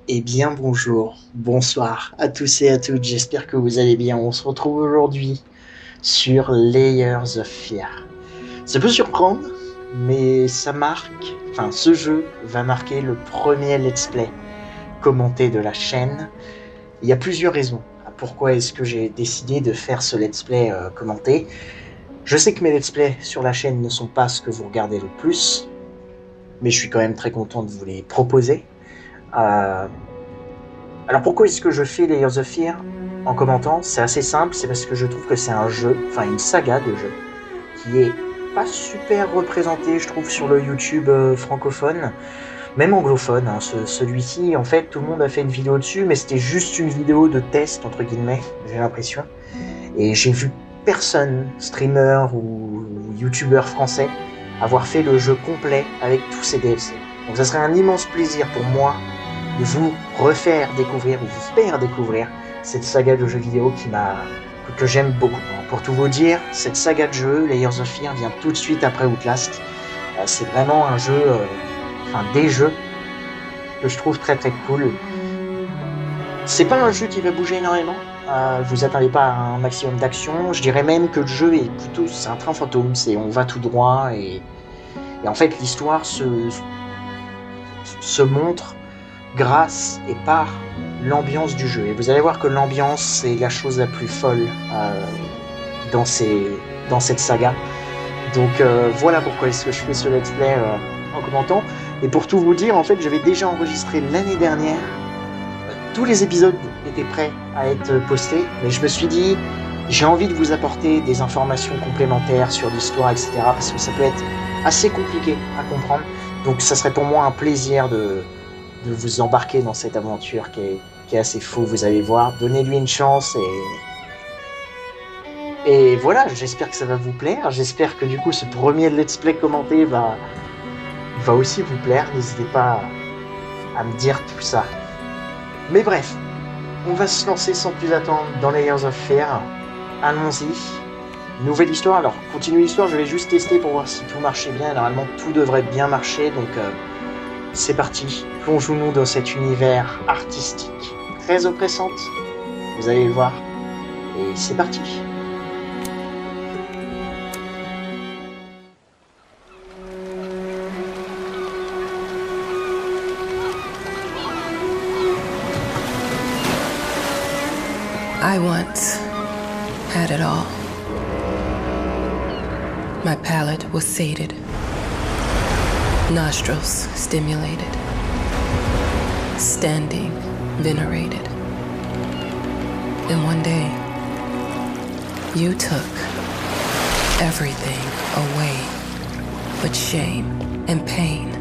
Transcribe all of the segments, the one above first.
Eh bien bonjour, bonsoir à tous et à toutes, j'espère que vous allez bien. On se retrouve aujourd'hui sur Layers of Fear. Ça peut surprendre, mais ce jeu va marquer le premier let's play commenté de la chaîne. Il y a plusieurs raisons à pourquoi est-ce que j'ai décidé de faire ce let's play commenté. Je sais que mes let's play sur la chaîne ne sont pas ce que vous regardez le plus, mais je suis quand même très content de vous les proposer. Alors pourquoi est-ce que je fais Layers of Fear en commentant? C'est assez simple, c'est parce que je trouve que c'est un jeu, enfin une saga de jeux, qui est pas super représenté, je trouve, sur le YouTube francophone, même anglophone. Celui-ci, en fait, tout le monde a fait une vidéo dessus, mais c'était juste une vidéo de test, entre guillemets, j'ai l'impression. Et j'ai vu personne, streamer ou YouTuber français, avoir fait le jeu complet avec tous ses DLC. Donc ça serait un immense plaisir pour moi de vous refaire découvrir ou vous faire découvrir cette saga de jeux vidéo que j'aime beaucoup. Pour tout vous dire, cette saga de jeux, Layers of Fear, vient tout de suite après Outlast. C'est vraiment un jeu, des jeux que je trouve très très cool. C'est pas un jeu qui va bouger énormément. Vous attendez pas à un maximum d'action. Je dirais même que le jeu est plutôt, c'est un train fantôme. On va tout droit et en fait l'histoire se montre grâce et par l'ambiance du jeu. Et vous allez voir que l'ambiance, c'est la chose la plus folle dans cette saga. Donc voilà pourquoi est-ce que je fais ce let's play en commentant. Et pour tout vous dire, en fait, j'avais déjà enregistré l'année dernière. Tous les épisodes étaient prêts à être postés, mais je me suis dit, j'ai envie de vous apporter des informations complémentaires sur l'histoire, etc. Parce que ça peut être assez compliqué à comprendre. Donc ça serait pour moi un plaisir de vous embarquer dans cette aventure qui est assez fou, vous allez voir. Donnez-lui une chance et voilà, j'espère que ça va vous plaire. J'espère que du coup ce premier let's play commenté va aussi vous plaire. N'hésitez pas à me dire tout ça. Mais bref, on va se lancer sans plus attendre dans Layers of Fear. Allons-y. Nouvelle histoire. Alors, continue l'histoire, je vais juste tester pour voir si tout marchait bien. Normalement, tout devrait bien marcher, donc c'est parti. Plongeons-nous dans cet univers artistique très oppressante. Vous allez le voir. Et c'est parti. I once had it all. My palate was sated, nostrils stimulated, standing venerated. And one day, you took everything away but shame and pain.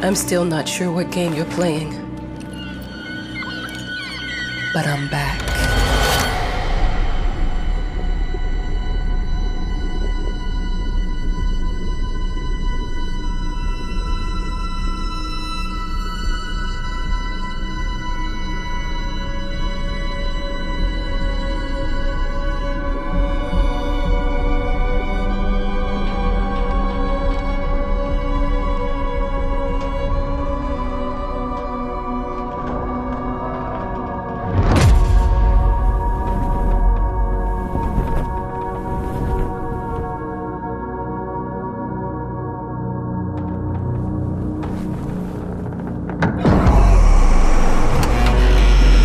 I'm still not sure what game you're playing, but I'm back.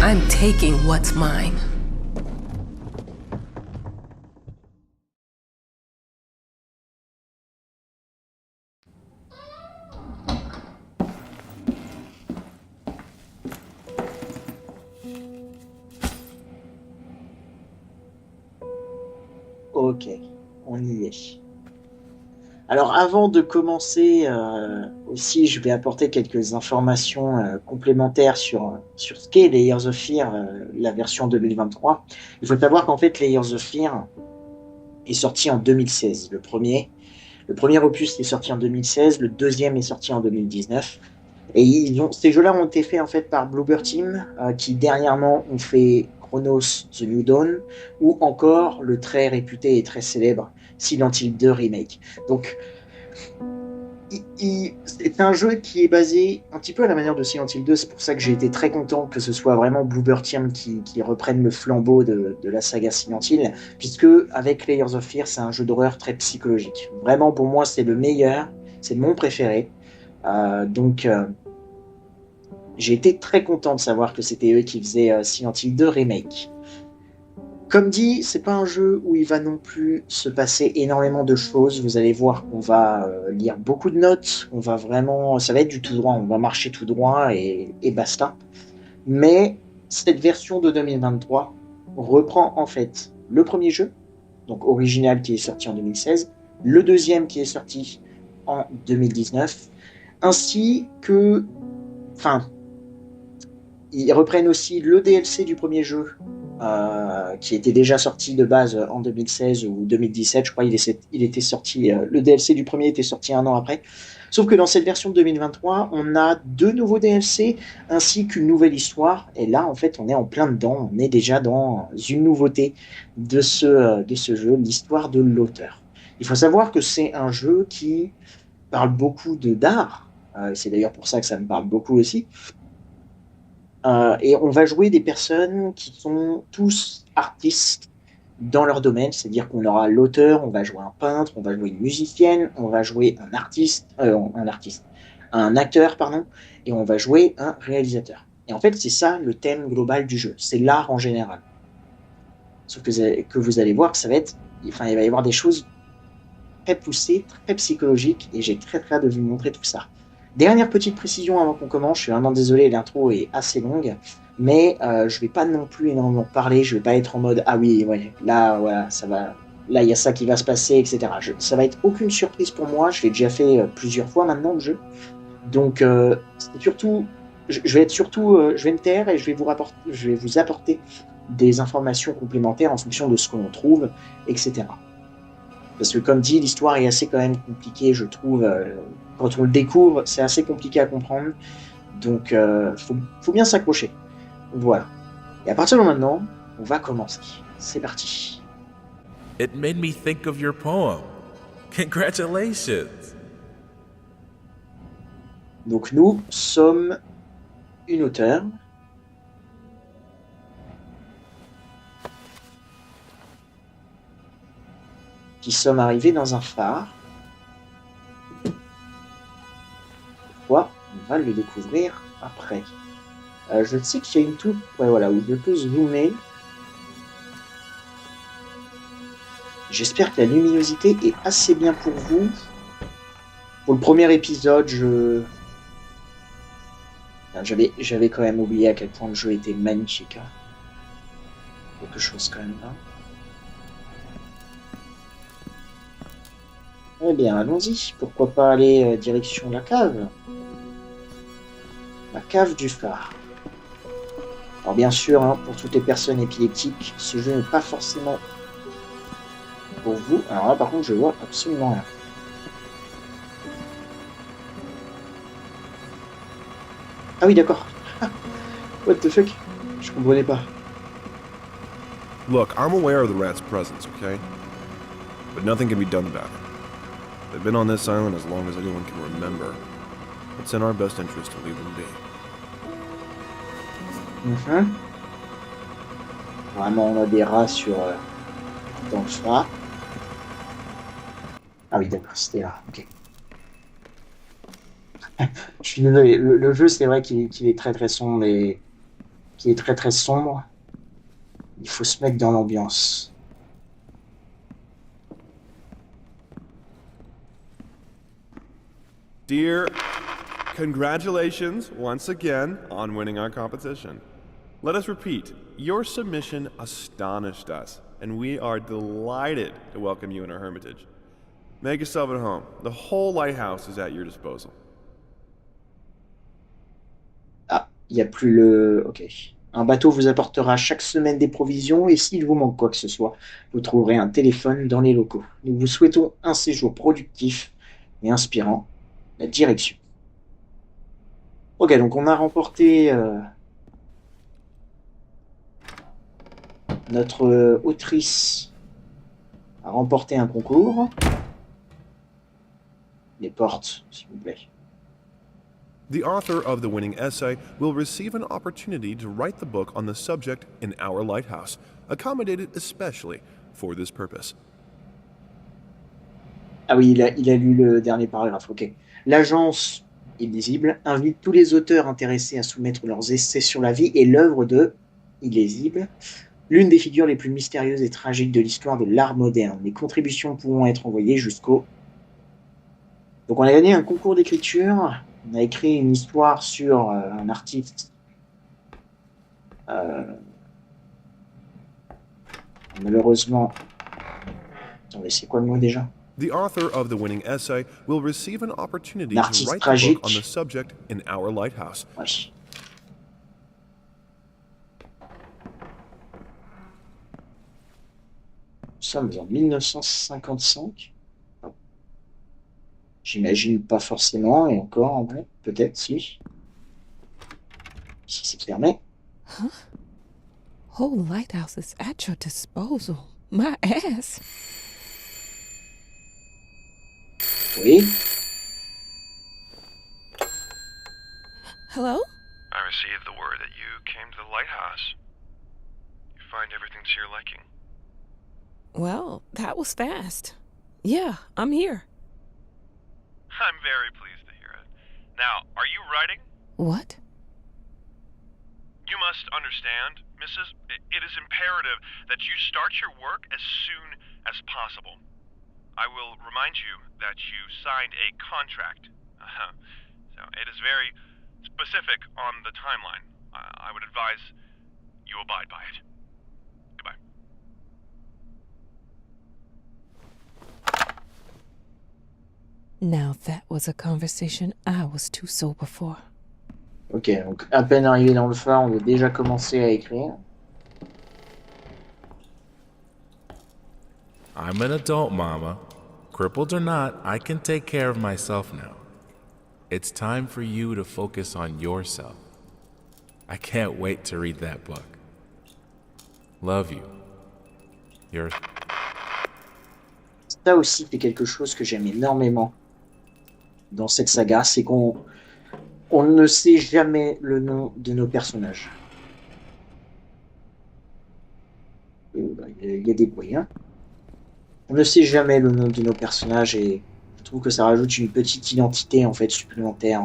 I'm taking what's mine. Ok, on y est. Alors avant de commencer, aussi je vais apporter quelques informations complémentaires sur ce qu'est Layers of Fear, la version 2023. Il faut savoir qu'en fait Layers of Fear est sorti en 2016, le premier. Le premier opus est sorti en 2016, le deuxième est sorti en 2019. Et ces jeux-là ont été faits en fait par Bloober Team, qui dernièrement ont fait Chronos The New Dawn, ou encore le très réputé et très célèbre Silent Hill 2 Remake. Donc, C'est un jeu qui est basé un petit peu à la manière de Silent Hill 2, c'est pour ça que j'ai été très content que ce soit vraiment Bloober Team qui reprenne le flambeau de la saga Silent Hill, puisque avec Layers of Fear, c'est un jeu d'horreur très psychologique. Vraiment, pour moi, c'est le meilleur, c'est mon préféré. Donc, j'ai été très content de savoir que c'était eux qui faisaient Silent Hill 2 Remake. Comme dit, c'est pas un jeu où il va non plus se passer énormément de choses. Vous allez voir qu'on va lire beaucoup de notes, on va vraiment, ça va être du tout droit, on va marcher tout droit et basta. Mais cette version de 2023 reprend en fait le premier jeu, donc original qui est sorti en 2016, le deuxième qui est sorti en 2019, ainsi que, enfin, ils reprennent aussi le DLC du premier jeu, qui était déjà sorti de base en 2016 ou 2017, je crois. Il était sorti, le DLC du premier était sorti un an après. Sauf que dans cette version de 2023, on a 2 nouveaux DLC ainsi qu'une nouvelle histoire. Et là, en fait, on est en plein dedans. On est déjà dans une nouveauté de ce jeu, l'histoire de l'auteur. Il faut savoir que c'est un jeu qui parle beaucoup d'art. C'est d'ailleurs pour ça que ça me parle beaucoup aussi. Et on va jouer des personnes qui sont tous artistes dans leur domaine, c'est-à-dire qu'on aura l'auteur, on va jouer un peintre, on va jouer une musicienne, on va jouer un acteur, pardon, et on va jouer un réalisateur. Et en fait, c'est ça le thème global du jeu, c'est l'art en général. Sauf que vous allez voir que ça va être, enfin, il va y avoir des choses très poussées, très psychologiques, et j'ai très hâte de vous montrer tout ça. Dernière petite précision avant qu'on commence, je suis vraiment désolé, l'intro est assez longue, mais je vais pas non plus énormément parler, je vais pas être en mode ah oui, ouais, là, voilà, ça va, là il y a ça qui va se passer, etc. Ça va être aucune surprise pour moi, je l'ai déjà fait plusieurs fois maintenant le jeu, donc c'est surtout, je vais être surtout, je vais me taire et je vais vous apporter des informations complémentaires en fonction de ce que l'on trouve, etc. Parce que comme dit, l'histoire est assez quand même compliquée, je trouve. Quand on le découvre, c'est assez compliqué à comprendre. Donc, faut bien s'accrocher. Voilà. Et à partir de maintenant, on va commencer. C'est parti. It made me think of your poem. Congratulations. Donc nous sommes une auteure. Qui sommes arrivés dans un phare. Pourquoi ? On va le découvrir après. Je sais qu'il y a une touche, ouais, voilà, où je peux zoomer. J'espère que la luminosité est assez bien pour vous. Pour le premier épisode, j'avais quand même oublié à quel point le jeu était magnifique. Hein. Quelque chose quand même là. Eh bien, allons-y. Pourquoi pas aller direction la cave ? La cave du phare. Alors bien sûr, hein, pour toutes les personnes épileptiques, ce jeu n'est pas forcément pour vous. Alors là, par contre, je vois absolument rien. Ah oui, d'accord. What the fuck ? Je comprenais pas. Look, I'm aware of the rat's presence, okay? But nothing can be done about it. They've been on this island as long as anyone can remember. It's in our best interest to leave them be. Vraiment, on a des rats dans le phare. Ah oui, d'accord, c'était là, ok. Je suis désolé, le jeu, c'est vrai qu'il est très très sombre et qu'il est très très sombre. Il faut se mettre dans l'ambiance. Dear, congratulations once again on winning our competition. Let us repeat, your submission astonished us, and we are delighted to welcome you in our hermitage. Make yourself at home. The whole lighthouse is at your disposal. Ah, il n'y a plus le... Ok. Un bateau vous apportera chaque semaine des provisions et s'il vous manque quoi que ce soit, vous trouverez un téléphone dans les locaux. Nous vous souhaitons un séjour productif et inspirant. La direction. Ok, donc on a remporté notre autrice a remporté un concours. les portes, s'il vous plaît. The author of the winning essay will receive an opportunity to write the book on the subject in our lighthouse, accommodated especially for this purpose. Ah oui, il a lu le dernier paragraphe, ok. L'agence Illisible invite tous les auteurs intéressés à soumettre leurs essais sur la vie et l'œuvre de Illisible, l'une des figures les plus mystérieuses et tragiques de l'histoire de l'art moderne. Les contributions pourront être envoyées jusqu'au... Donc on a gagné un concours d'écriture, on a écrit une histoire sur un artiste... Malheureusement... Attendez, c'est quoi le mot déjà? The author of the winning essay will receive an opportunity L'artiste to write the tragique. book on the subject in our lighthouse. Ouais. Nous sommes en 1955. J'imagine pas forcément, et encore en vrai, peut-être si. Si ça te permet. Whole lighthouse is at your disposal. My ass. Oui. Hello? I received the word that you came to the lighthouse. You find everything to your liking. Well, that was fast. Yeah, I'm here. I'm very pleased to hear it. Now, are you writing? What? You must understand, Mrs. It is imperative that you start your work as soon as possible. I will remind you that you signed a contract. So it is very specific on the timeline. I would advise you abide by it. Goodbye. Now that was a conversation I was too sober for. Ok, donc à peine arrivé dans le phare, on doit déjà commencer à écrire. I'm an adult, Mama. Crippled or not, I can take care of myself now. It's time for you to focus on yourself. I can't wait to read that book. Love you. Your... Ça aussi, c'est quelque chose que j'aime énormément dans cette saga, c'est qu'on ne sait jamais le nom de nos personnages. Il y a des bruits, hein. On ne sait jamais le nom de nos personnages et je trouve que ça rajoute une petite identité en fait supplémentaire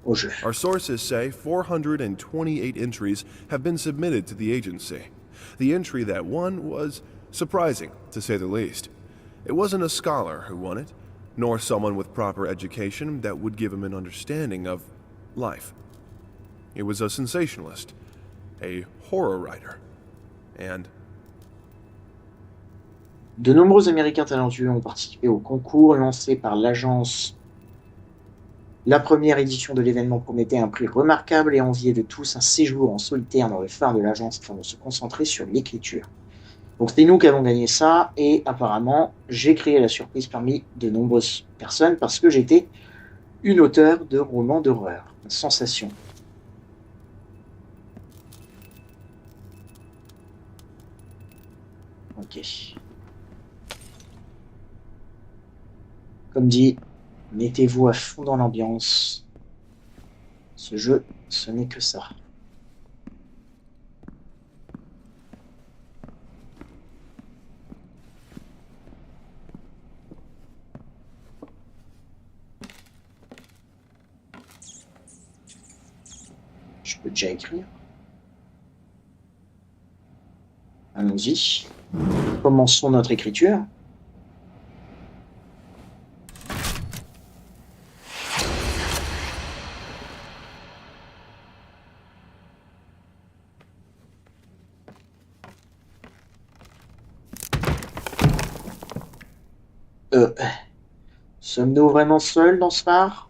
au jeu. Our sources say 428 entries have been submitted to the agency. The entry that won was surprising, to say the least. It wasn't a scholar who won it, nor someone with proper education that would give him an understanding of life. It was a sensationalist, a horror writer, and... De nombreux Américains talentueux ont participé au concours lancé par l'agence. La première édition de l'événement promettait un prix remarquable et envié de tous, un séjour en solitaire dans le phare de l'agence afin de se concentrer sur l'écriture. Donc c'est nous qui avons gagné ça et apparemment j'ai créé la surprise parmi de nombreuses personnes parce que j'étais une auteure de romans d'horreur. Une sensation. Ok. Comme dit, mettez-vous à fond dans l'ambiance. Ce jeu, ce n'est que ça. Je peux déjà écrire. Allons-y. Commençons notre écriture. Sommes-nous vraiment seuls dans ce phare?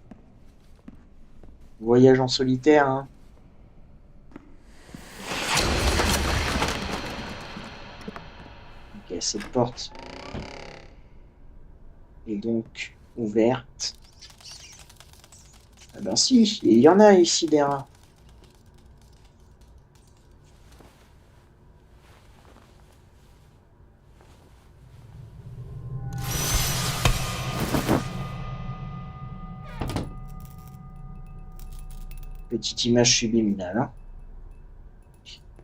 Voyage en solitaire, hein. Ok, cette porte est donc ouverte. Ah ben si, il y en a ici des rats. Petite image subliminale. Hein.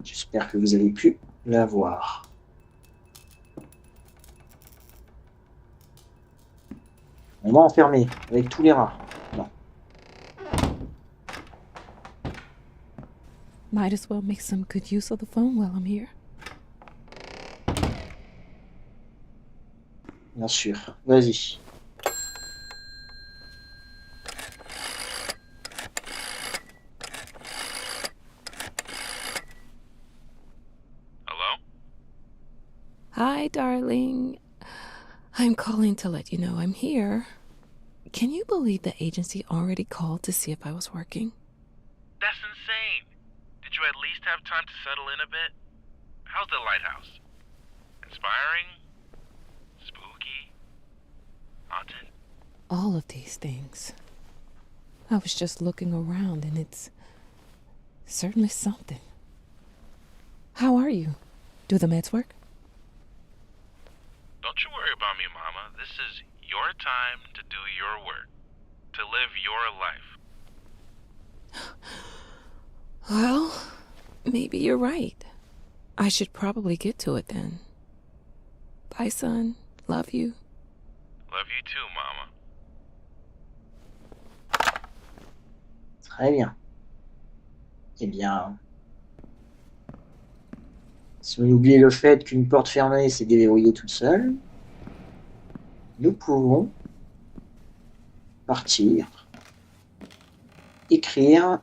J'espère que vous avez pu la voir. On va enfermer avec tous les rats. Non. Might as well make some good use of the phone while I'm here. Bien sûr. Vas-y. Hello? Hi, darling. I'm calling to let you know I'm here. Can you believe the agency already called to see if I was working? That's insane. Did you at least have time to settle in a bit? How's the lighthouse? Inspiring? Spooky? Haunted? All of these things. I was just looking around and it's certainly something. How are you? Do the meds work? Don't you worry about me, Mama. This is your time to do your work. To live your life. Well, maybe you're right. I should probably get to it then. Bye, son. Love you. Love you too, Mama. Très bien. Eh bien, si on oublie le fait qu'une porte fermée s'est déverrouillée toute seule, nous pouvons partir, écrire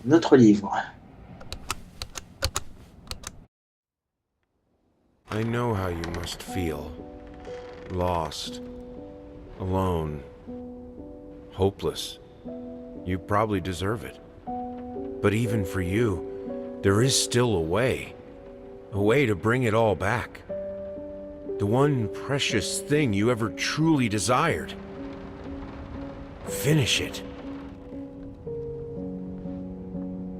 notre livre. I know how you must feel. Lost. Alone. Hopeless. You probably deserve it. But even for you, there is still a way. A way to bring it all back. The one precious thing you ever truly desired. Finish it.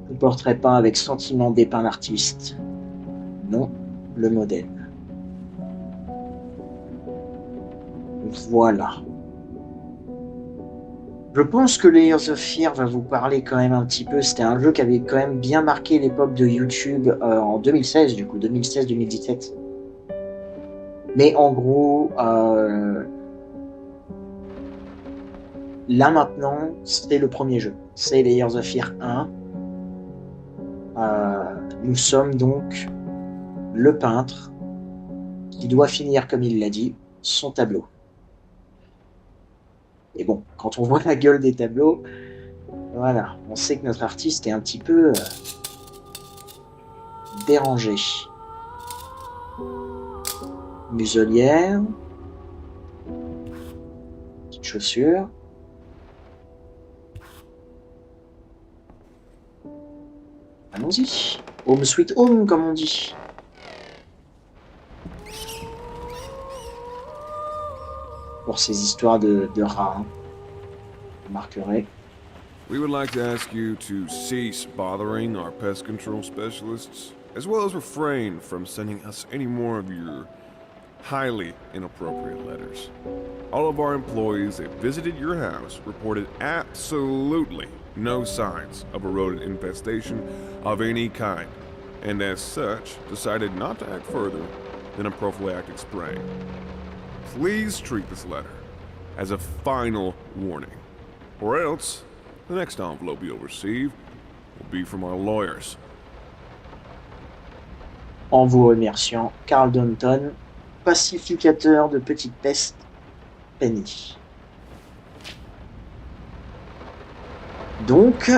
Le portrait peint avec sentiment dépeint l'artiste. Non, le modèle. Voilà. Je pense que Layers of Fear va vous parler quand même un petit peu. C'était un jeu qui avait quand même bien marqué l'époque de YouTube en 2016, du coup, 2016-2017. Mais en gros, là maintenant, c'est le premier jeu. C'est Layers of Fear 1. Nous sommes donc le peintre qui doit finir, comme il l'a dit, son tableau. Et bon, quand on voit la gueule des tableaux, voilà, on sait que notre artiste est un petit peu dérangé. Muselière, petite chaussure. Allons-y. Home sweet home, comme on dit. Pour ces histoires de rats, hein. Vous marquerez. We would like to ask you to cease bothering our pest control specialists, as well as refrain from sending us any more of your highly inappropriate letters. All of our employees that visited your house reported absolutely no signs of a rodent infestation of any kind, and as such, decided not to act further than a prophylactic spraying. Please treat this letter as a final warning, or else the next envelope you'll receive will be from our lawyers. En vous remerciant, Carl Danton, pacificateur de petites pestes, Penny. Donc,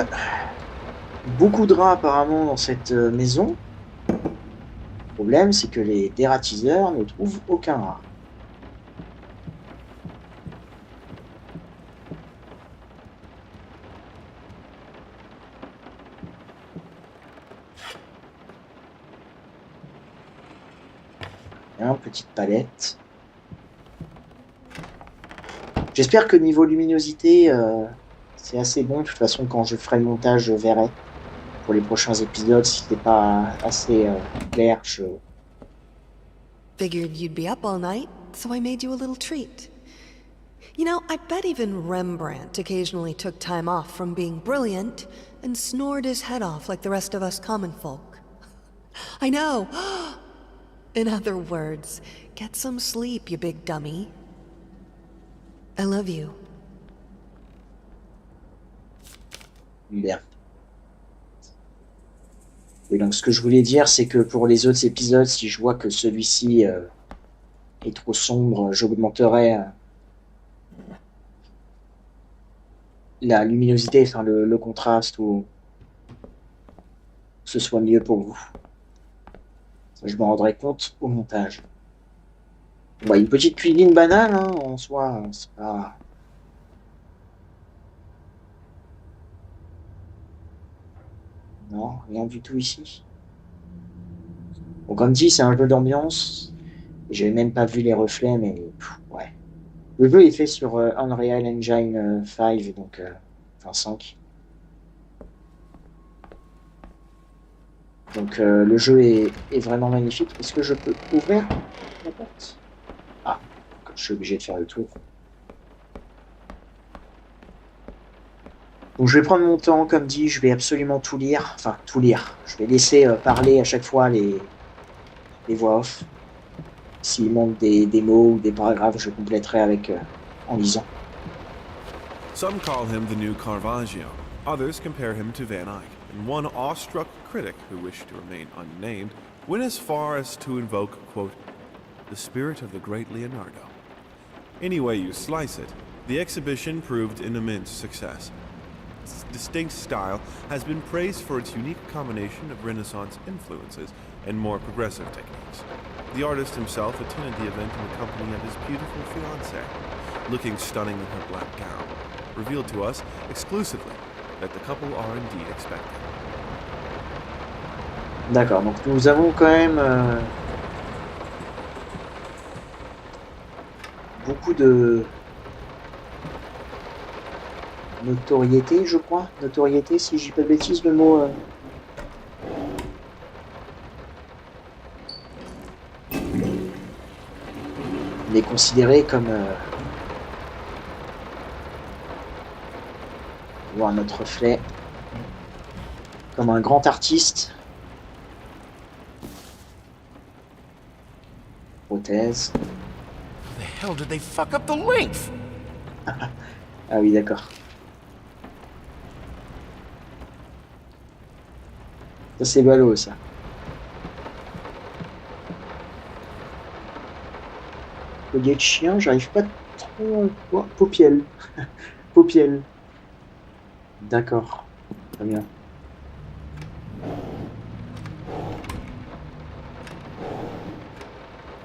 beaucoup de rats apparemment dans cette maison. Le problème, c'est que les dératiseurs ne trouvent aucun rat. Petite palette. J'espère que niveau luminosité, c'est assez bon. De toute façon, quand je ferai le montage, je verrai pour les prochains épisodes. Si c'était pas assez clair, je... Figured you'd be up all night, so I made you a little treat. You know, I bet even Rembrandt occasionally took time off from being brilliant and snored his head off like the rest of us common folk. I know! In other words, get some sleep, you big dummy. I love you. Bien. Oui, donc ce que je voulais dire, c'est que pour les autres épisodes, si je vois que celui-ci est trop sombre, j'augmenterai la luminosité, enfin le contraste, ou que ce soit mieux pour vous. Je m'en rendrai compte au montage. Bon, une petite cuisine banale, hein, en soi, c'est pas... Non, rien du tout ici. Bon, comme dit, c'est un jeu d'ambiance. J'avais même pas vu les reflets, mais ouais. Le jeu est fait sur Unreal Engine 5, donc enfin 5. Donc le jeu est vraiment magnifique. Est-ce que je peux ouvrir la porte? Ah, je suis obligé de faire le tour. Donc je vais prendre mon temps, comme dit, je vais absolument tout lire. Enfin, tout lire. Je vais laisser parler à chaque fois les voix off. S'il manque des mots ou des paragraphes, je compléterai avec en lisant. Some call him the new Caravaggio. Others compare him to Van Eyck. And one awestruck critic, who wished to remain unnamed, went as far as to invoke, quote, the spirit of the great Leonardo. Any way you slice it, the exhibition proved an immense success. Its distinct style has been praised for its unique combination of Renaissance influences and more progressive techniques. The artist himself attended the event in the company of his beautiful fiancée, looking stunning in her black gown, revealed to us exclusively that the couple are indeed expected. D'accord, donc nous avons quand même beaucoup de notoriété, je crois. Notoriété, si je dis pas de bêtises, le mot... Il est considéré comme voir notre reflet, comme un grand artiste. Prothèse. How the hell did they fuck up the length? Ah oui, d'accord. Ça c'est ballot, ça. Collier de chien, j'arrive pas trop... Oh, paupielle. Paupielle. D'accord. Très bien.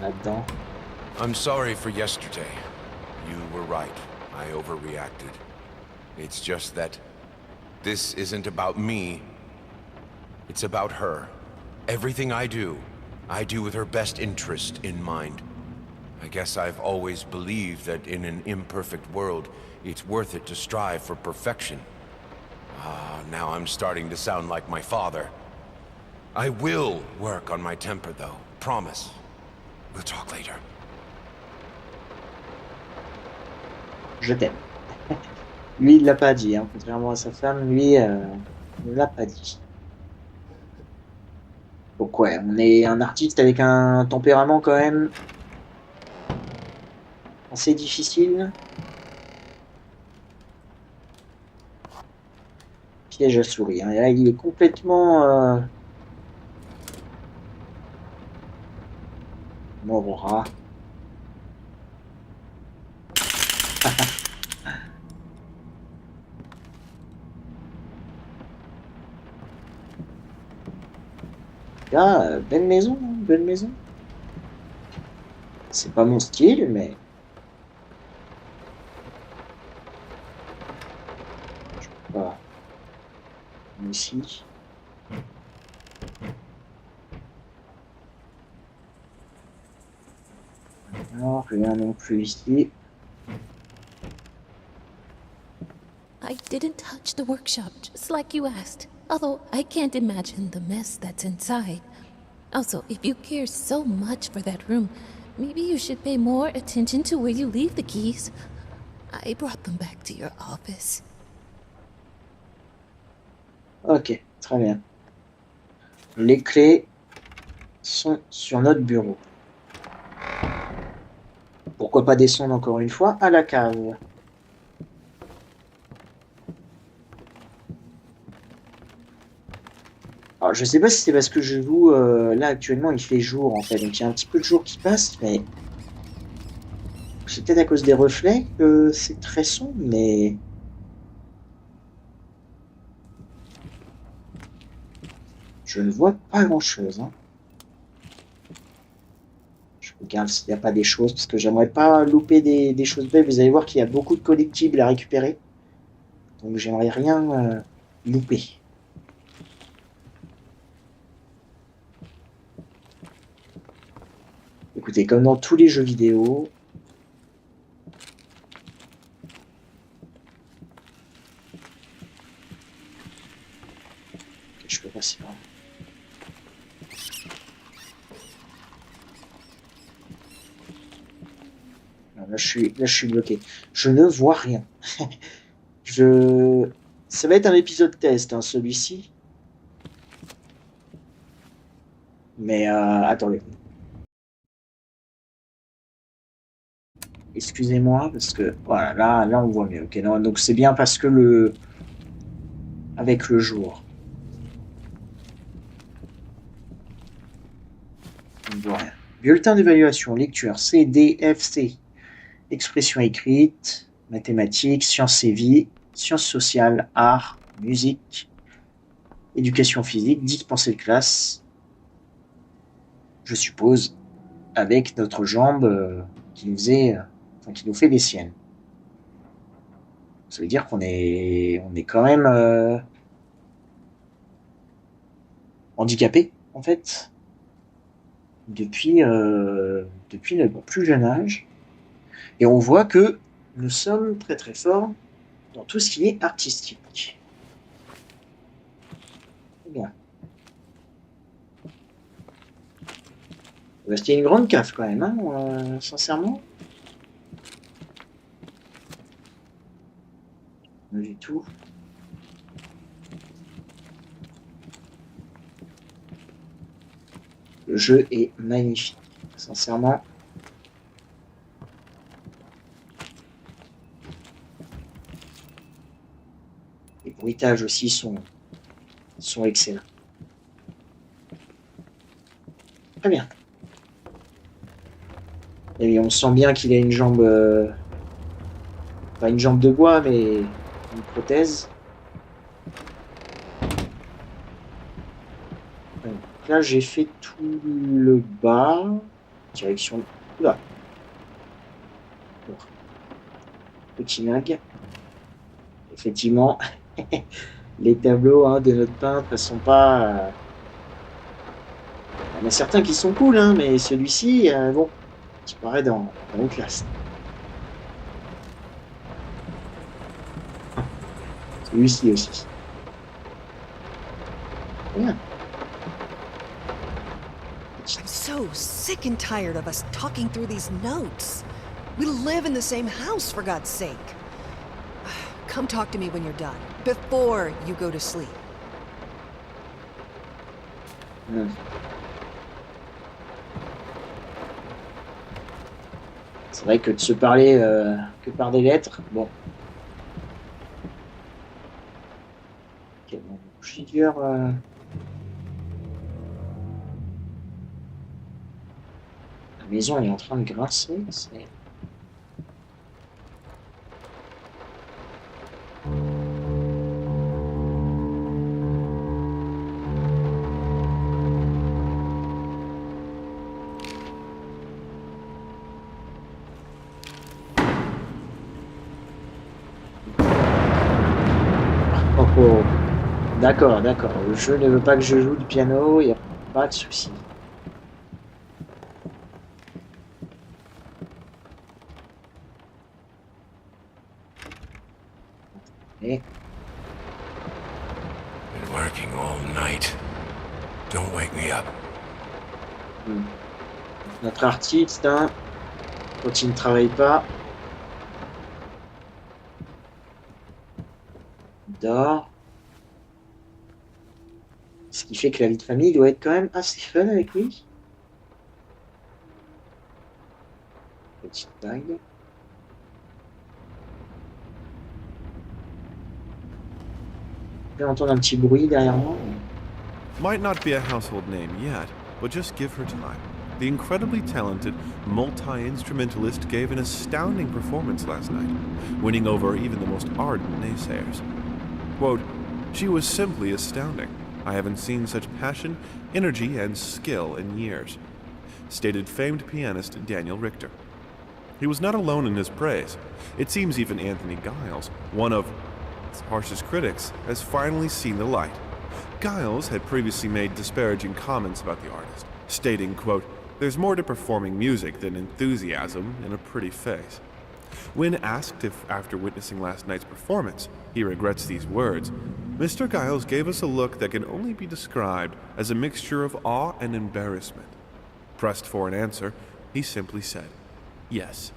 Là-dedans. I'm sorry for yesterday. You were right. I overreacted. It's just that this isn't about me. It's about her. Everything I do with her best interest in mind. I guess I've always believed that in an imperfect world, it's worth it to strive for perfection. Now I'm starting to sound like my father. I will work on my temper, though. Promise. We'll talk later. Je t'aime. Lui, il l'a pas dit, hein. Contrairement à sa femme, lui, il l'a pas dit. Donc ouais, on est un artiste avec un tempérament quand même assez difficile. Piège à souris, hein. Et là, il est complètement mort au rat. Ah, belle maison, belle maison. C'est pas mon style, mais... Je peux pas... Ici. Non, rien non plus ici. I didn't touch the workshop, just like you asked. Although I can't imagine the mess that's inside. Also, if you care so much for that room, maybe you should pay more attention to where you leave the keys. I brought them back to your office. Ok, très bien. Les clés sont sur notre bureau. Pourquoi pas descendre encore une fois à la cave? Alors, je sais pas si c'est parce que je joue là actuellement il fait jour en fait, donc il y a un petit peu de jour qui passe, mais c'est peut-être à cause des reflets que c'est très sombre, mais je ne vois pas grand chose. Hein. Je regarde s'il n'y a pas des choses, parce que j'aimerais pas louper des choses belles. Vous allez voir qu'il y a beaucoup de collectibles à récupérer, donc j'aimerais rien louper. Écoutez, comme dans tous les jeux vidéo, je peux passer par là. Non, là, je suis bloqué. Je ne vois rien. Ça va être un épisode test, hein, celui-ci. Mais attendez. Excusez-moi, parce que voilà, là on voit mieux. Ok, non, donc c'est bien parce que avec le jour. On ne voit rien. Bulletin d'évaluation, lecture C, D, F, C. Expression écrite, mathématiques, sciences et vie, sciences sociales, arts, musique, éducation physique, dispensée de classe. Je suppose, avec notre jambe qui nous fait des siennes. Ça veut dire qu'on est quand même handicapé, en fait, depuis notre plus jeune âge. Et on voit que nous sommes très très forts dans tout ce qui est artistique. Très bien. C'était une grande cave quand même, hein, sincèrement. Pas du tout. Le jeu est magnifique, sincèrement. Les bruitages aussi sont excellents. Très bien. Et on sent bien qu'il a une jambe, pas une jambe de bois, mais une prothèse. Donc là, j'ai fait tout le bas, direction. Oula. Petit mag. Effectivement, les tableaux de notre peintre ne sont pas. Il y en a certains qui sont cool, hein, mais celui-ci, bon, qui paraît dans haute classe. Celui-ci aussi. Bien. I'm so sick and tired of us talking through these notes. We live in the same house, for God's sake. Come talk to me when you're done, before you go to sleep. C'est vrai que de se parler que par des lettres, bon. Ok, bon, plusieurs. La maison est en train de grincer. C'est... Oh. D'accord, d'accord. Le jeu ne veut pas que je joue du piano, il n'y a pas de souci. Et... Been working all night. Don't wake me up. Notre artiste, hein, quand il ne travaille pas, j'adore. Ce qui fait que la vie de famille doit être quand même assez fun avec lui. Petite bague. Je vais entendre un petit bruit derrière moi. Might not be a household name yet, but just give her time. The incredibly talented multi-instrumentalist gave an astounding performance last night, winning over even the most ardent naysayers. Quote, "She was simply astounding. I haven't seen such passion, energy, and skill in years," stated famed pianist Daniel Richter. He was not alone in his praise. It seems even Anthony Giles, one of its harshest critics, has finally seen the light. Giles had previously made disparaging comments about the artist, stating, quote, "There's more to performing music than enthusiasm in a pretty face." When asked if, after witnessing last night's performance, he regrets these words, Mr. Giles gave us a look that can only be described as a mixture of awe and embarrassment. Pressed for an answer, he simply said, "Yes."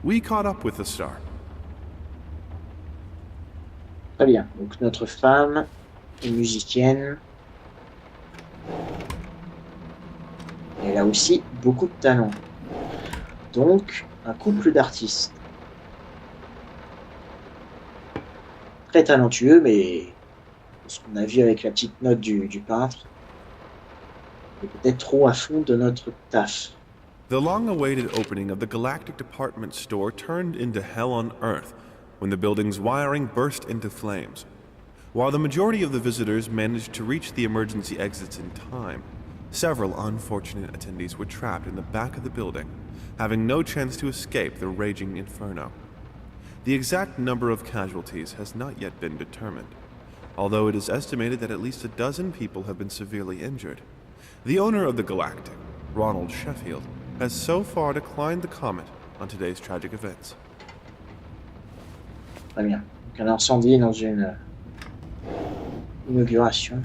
We caught up with the star. Très bien. Donc notre femme est musicienne. Elle a aussi beaucoup de talent. Donc, un couple d'artistes. Très talentueux, mais ce qu'on a vu avec la petite note du peintre, est peut-être trop à fond de notre taf. The long-awaited opening of the Galactic Department Store turned into hell on Earth when the building's wiring burst into flames. While the majority of the visitors managed to reach the emergency exits in time, several unfortunate attendees were trapped in the back of the building, having no chance to escape the raging inferno. The exact number of casualties has not yet been determined, although it is estimated that at least a dozen people have been severely injured. The owner of the Galactic, Ronald Sheffield, has so far declined the comment on today's tragic events. Très bien. Donc un incendie dans une inauguration.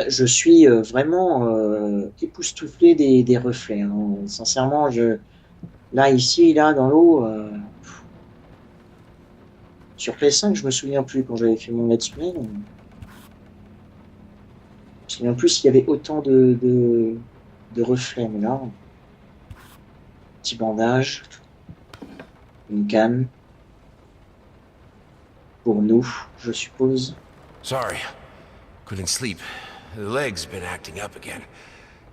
Je suis vraiment époustouflé des reflets. Hein. Sincèrement, là, ici, là, dans l'eau, sur PS5, je me souviens plus quand j'avais fait mon let's play. Je me souviens plus s'il y avait autant de reflets. Mais là, petit bandage, une canne pour nous, je suppose. Sorry. Couldn't sleep. The leg's been acting up again.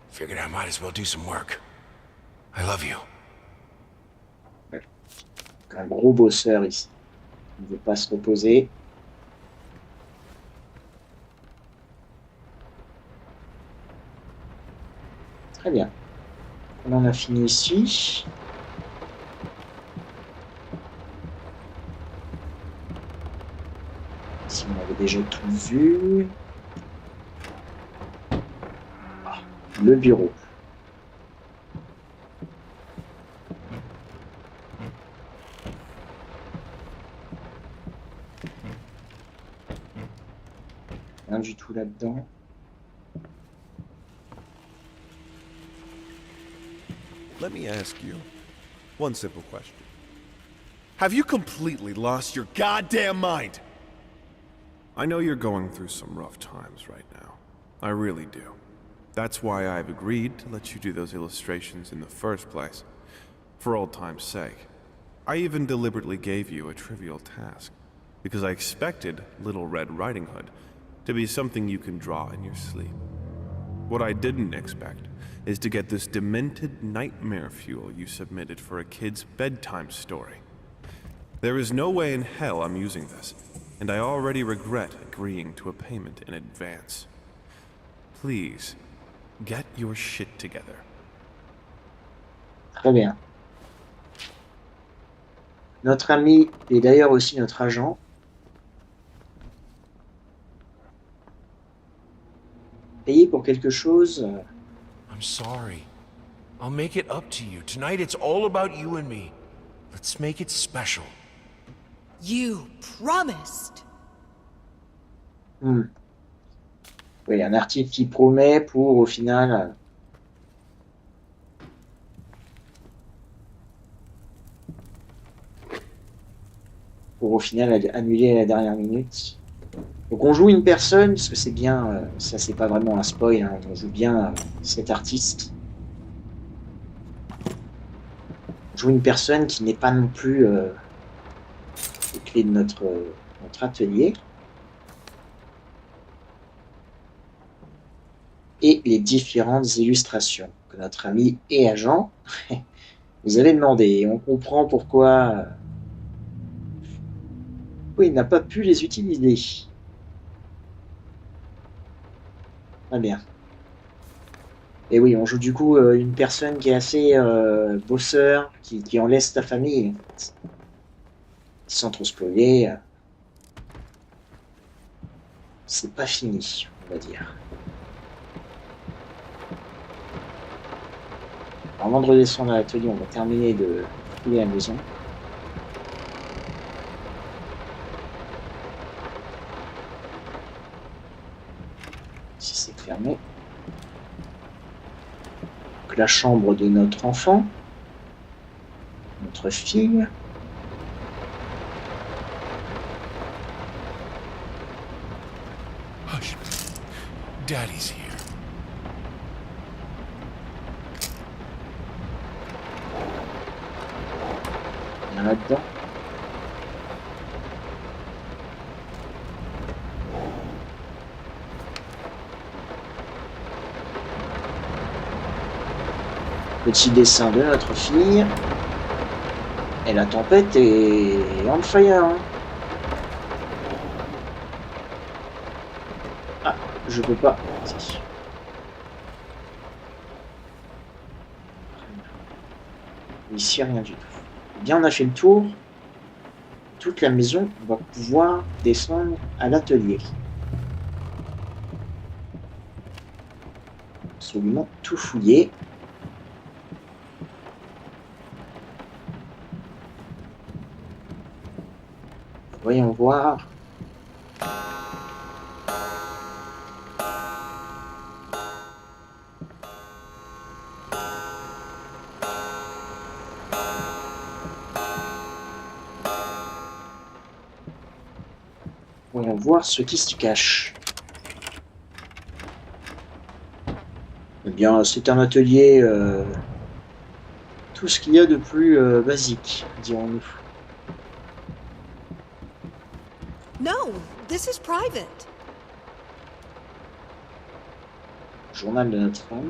Figured I might as well do some work. I love you. Un gros bosseur ici. Il ne veut pas se reposer. Très bien. On en a fini ici. Si on avait déjà tout vu. Ah, le bureau. Rien du tout là-dedans. Let me ask you one simple question. Have you completely lost your goddamn mind? I know you're going through some rough times right now. I really do. That's why I've agreed to let you do those illustrations in the first place. For old time's sake. I even deliberately gave you a trivial task, because I expected Little Red Riding Hood to be something you can draw in your sleep. What I didn't expect is to get this demented nightmare fuel you submitted for a kid's bedtime story. There is no way in hell I'm using this, and I already regret agreeing to a payment in advance. Please, get your shit together. Très bien. Notre ami est d'ailleurs aussi notre agent. Payer pour quelque chose. I'm sorry. I'll make it up to you. Tonight it's all about you and me. Let's make it special. You promised. Oui, un artiste qui promet pour au final pour au final annuler à la dernière minute. Donc on joue une personne, parce que c'est bien, ça c'est pas vraiment un spoil, hein, on joue bien cet artiste. On joue une personne qui n'est pas non plus aux clés de notre atelier. Et les différentes illustrations que notre ami et agent vous avez demandé. On comprend pourquoi il n'a pas pu les utiliser. Très bien. Et oui, on joue du coup une personne qui est assez bosseur, qui en laisse sa famille, sans trop spoiler. C'est pas fini, on va dire. Avant de redescendre à l'atelier, on va terminer de fouiller la maison. Si c'est fermé. Donc, la chambre de notre enfant, notre fille. Hush. Daddy's here. Il y en a là-dedans. Petit dessin de notre fille. Et la tempête est on fire. Hein. Ah, je peux pas. Si. Ici, rien du tout. Bien, on a fait le tour. Toute la maison, on va pouvoir descendre à l'atelier. Absolument tout fouiller. Voyons voir. Voyons voir ce qui se cache. Eh bien, c'est un atelier, tout ce qu'il y a de plus basique, dirons-nous. No, this is private. Journal de notre femme.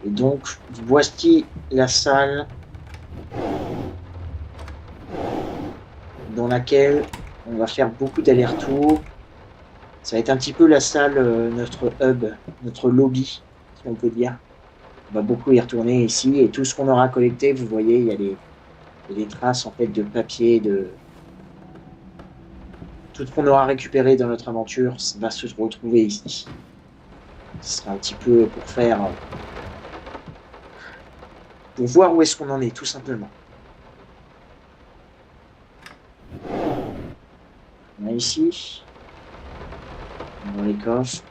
Et donc, voici la salle dans laquelle on va faire beaucoup d'allers-retours. Ça va être un petit peu la salle, notre hub, notre lobby, si on peut dire. On va beaucoup y retourner ici, et tout ce qu'on aura collecté, vous voyez, il y a des traces en fait de papier, de tout ce qu'on aura récupéré dans notre aventure va se retrouver ici. Ce sera un petit peu pour faire, pour voir où est-ce qu'on en est, tout simplement. On a ici, dans les coffres,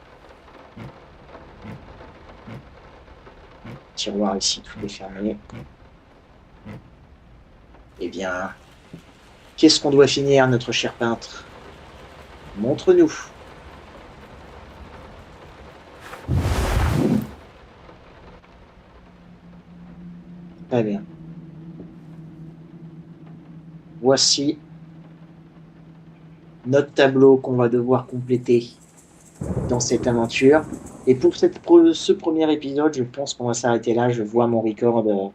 tiroir ici, tout est fermé. Eh bien, qu'est-ce qu'on doit finir, notre cher peintre? Montre-nous. Très bien. Voici notre tableau qu'on va devoir compléter dans cette aventure. Et pour ce premier épisode, je pense qu'on va s'arrêter là. Je vois mon record,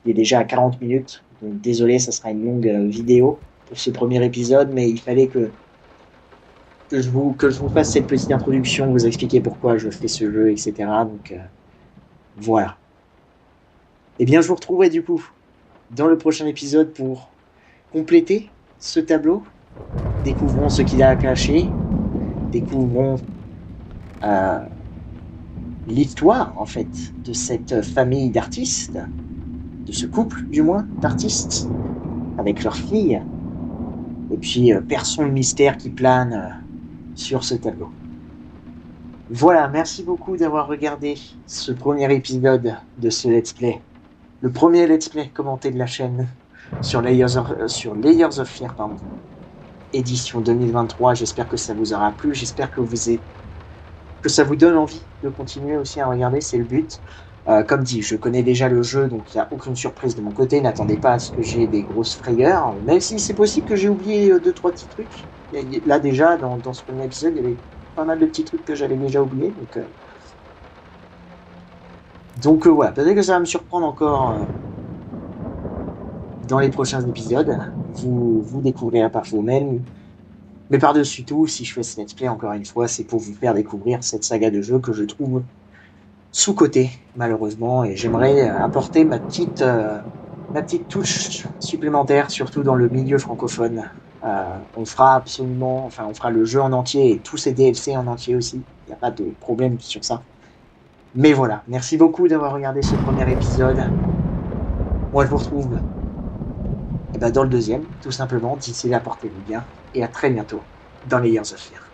il est déjà à 40 minutes. Donc désolé, ça sera une longue vidéo pour ce premier épisode, mais il fallait que je vous fasse cette petite introduction, vous expliquer pourquoi je fais ce jeu, etc. Donc voilà. Et bien, je vous retrouverai du coup dans le prochain épisode pour compléter ce tableau. Découvrons ce qu'il a à cacher. Découvrons l'histoire, en fait, de cette famille d'artistes, de ce couple, du moins, d'artistes, avec leur fille. Et puis, perçons le mystère qui plane sur ce tableau. Voilà, merci beaucoup d'avoir regardé ce premier épisode de ce Let's Play. le premier let's play commenté de la chaîne sur Layers of Fear, pardon. Édition 2023. J'espère que ça vous aura plu. J'espère que ça vous donne envie de continuer aussi à regarder. C'est le but. Comme dit, je connais déjà le jeu, donc il n'y a aucune surprise de mon côté. N'attendez pas à ce que j'ai des grosses frayeurs, même si c'est possible que j'ai oublié 2-3 petits trucs. Là déjà, dans ce premier épisode, il y avait pas mal de petits trucs que j'avais déjà oubliés. Donc voilà, peut-être que ça va me surprendre encore dans les prochains épisodes. Vous découvrirez par vous-même. Mais par-dessus tout, si je fais ce let's play, encore une fois, c'est pour vous faire découvrir cette saga de jeux que je trouve sous-cotée, malheureusement, et j'aimerais apporter ma petite touche supplémentaire, surtout dans le milieu francophone. On fera le jeu en entier et tous ses DLC en entier aussi. Il n'y a pas de problème sur ça. Mais voilà, merci beaucoup d'avoir regardé ce premier épisode. Moi, je vous retrouve dans le deuxième, tout simplement. D'ici là, portez-vous bien et à très bientôt dans Layers of Fear.